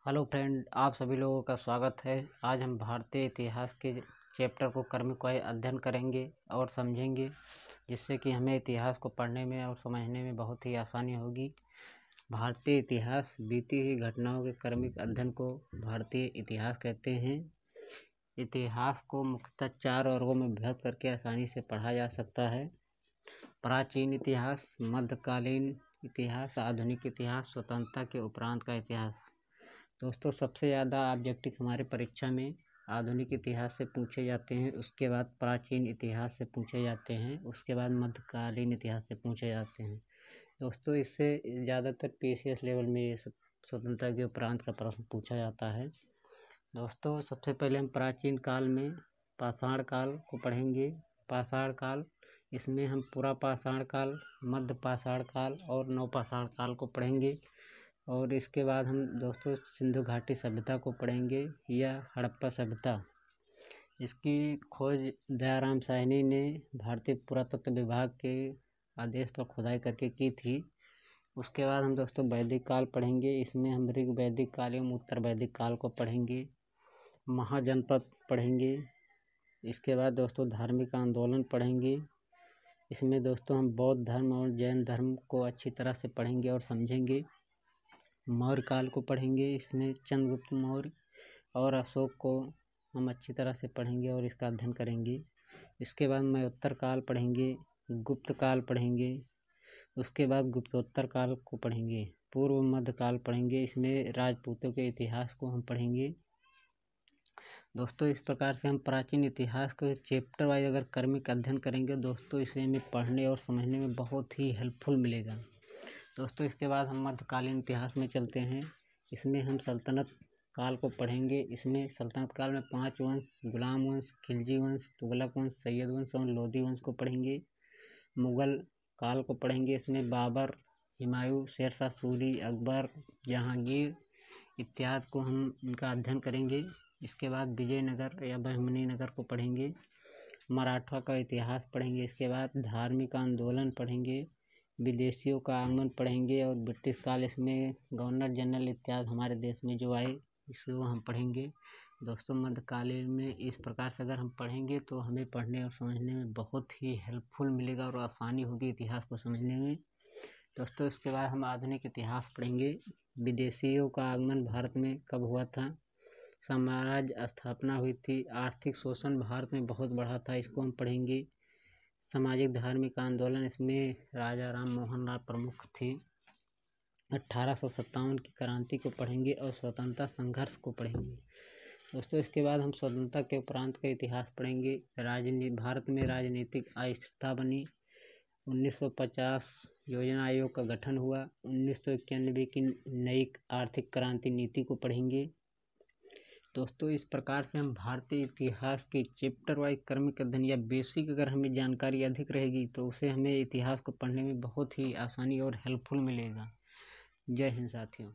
Hello friend, आप सभी लोगों का स्वागत है। आज हम भारतीय इतिहास के चैप्टर को क्रमिकवार अध्ययन करेंगे और समझेंगे, जिससे कि हमें इतिहास को पढ़ने में और समझने में बहुत ही आसानी होगी। भारतीय इतिहास बीती हुई घटनाओं के क्रमिक अध्ययन को भारतीय इतिहास कहते हैं। इतिहास को मुख्यतः 4 वर्गों में विभक्त करके आसानी से पढ़ा जा सकता है। प्राचीन इतिहास, मध्यकालीन इतिहास, आधुनिक इतिहास, स्वतंत्रता के उपरांत का इतिहास। दोस्तों, सबसे ज़्यादा ऑब्जेक्टिव हमारे परीक्षा में आधुनिक इतिहास से पूछे जाते हैं, उसके बाद प्राचीन इतिहास से पूछे जाते हैं, उसके बाद मध्यकालीन इतिहास से पूछे जाते हैं। दोस्तों, इससे ज़्यादातर पीसीएस लेवल में ये सब स्वतंत्रता के उपरांत का प्रश्न पूछा जाता है। दोस्तों, सबसे पहले हम प्राचीन काल में पाषाण काल को पढ़ेंगे। पाषाण काल, इसमें हम पूरा पाषाण काल, मध्य पाषाण काल और नवपाषाण काल को पढ़ेंगे। और इसके बाद हम दोस्तों सिंधु घाटी सभ्यता को पढ़ेंगे या हड़प्पा सभ्यता। इसकी खोज दयाराम साहनी ने भारतीय पुरातत्व विभाग के आदेश पर खुदाई करके की थी। उसके बाद हम दोस्तों वैदिक काल पढ़ेंगे। इसमें हम ऋग वैदिक काल एवं उत्तर वैदिक काल को पढ़ेंगे। महाजनपद पढ़ेंगे। इसके बाद दोस्तों धार्मिक आंदोलन पढ़ेंगे। इसमें दोस्तों हम बौद्ध धर्म और जैन धर्म को अच्छी तरह से पढ़ेंगे और समझेंगे। मौर्य काल को पढ़ेंगे। इसमें चंद्रगुप्त मौर्य और अशोक को हम अच्छी तरह से पढ़ेंगे और इसका अध्ययन करेंगे। इसके बाद मध्योत्तर काल पढ़ेंगे, गुप्त काल पढ़ेंगे, उसके बाद गुप्तोत्तर काल को पढ़ेंगे, पूर्व मध्य काल पढ़ेंगे। इसमें राजपूतों के इतिहास को हम पढ़ेंगे। दोस्तों, इस प्रकार से हम प्राचीन इतिहास को चैप्टर वाइज अगर क्रमिक अध्ययन करेंगे दोस्तों, इसे हमें पढ़ने और समझने में बहुत ही हेल्पफुल मिलेगा। दोस्तों, इसके बाद हम मध्यकालीन इतिहास में चलते हैं। इसमें हम सल्तनत काल को पढ़ेंगे। इसमें सल्तनत काल में 5 वंश, गुलाम वंश, खिलजी वंश, तुगलक वंश, सैयद वंश और लोधी वंश को पढ़ेंगे। मुगल काल को पढ़ेंगे। इसमें बाबर, हुमायूं, शेरशाह सूरी, अकबर, जहांगीर इत्यादि को हम इनका अध्ययन करेंगे। इसके बाद विजयनगर या बहमनी नगर को पढ़ेंगे। मराठा का इतिहास पढ़ेंगे। इसके बाद धार्मिक आंदोलन पढ़ेंगे। विदेशियों का आगमन पढ़ेंगे और ब्रिटिश काल, इसमें गवर्नर जनरल इत्यादि हमारे देश में जो आए इसको हम पढ़ेंगे। दोस्तों, मध्यकालीन में इस प्रकार से अगर हम पढ़ेंगे तो हमें पढ़ने और समझने में बहुत ही हेल्पफुल मिलेगा और आसानी होगी इतिहास को समझने में। दोस्तों, इसके बाद हम आधुनिक इतिहास पढ़ेंगे। विदेशियों का आगमन भारत में कब हुआ था, साम्राज्य स्थापना हुई थी, आर्थिक शोषण भारत में बहुत बढ़ा था, इसको हम पढ़ेंगे। सामाजिक धार्मिक आंदोलन, इसमें राजा राम मोहन राय प्रमुख थे। 1857 की क्रांति को पढ़ेंगे और स्वतंत्रता संघर्ष को पढ़ेंगे। दोस्तों, इसके बाद हम स्वतंत्रता के उपरांत का इतिहास पढ़ेंगे। भारत में राजनीतिक अस्थिरता बनी। 1950 योजना आयोग का गठन हुआ। 1991 की नई आर्थिक क्रांति नीति को पढ़ेंगे। दोस्तों, इस प्रकार से हम भारतीय इतिहास के चैप्टर वाइज क्रमिक अध्ययन या बेसिक अगर हमें जानकारी अधिक रहेगी तो उसे हमें इतिहास को पढ़ने में बहुत ही आसानी और हेल्पफुल मिलेगा। जय हिंद साथियों।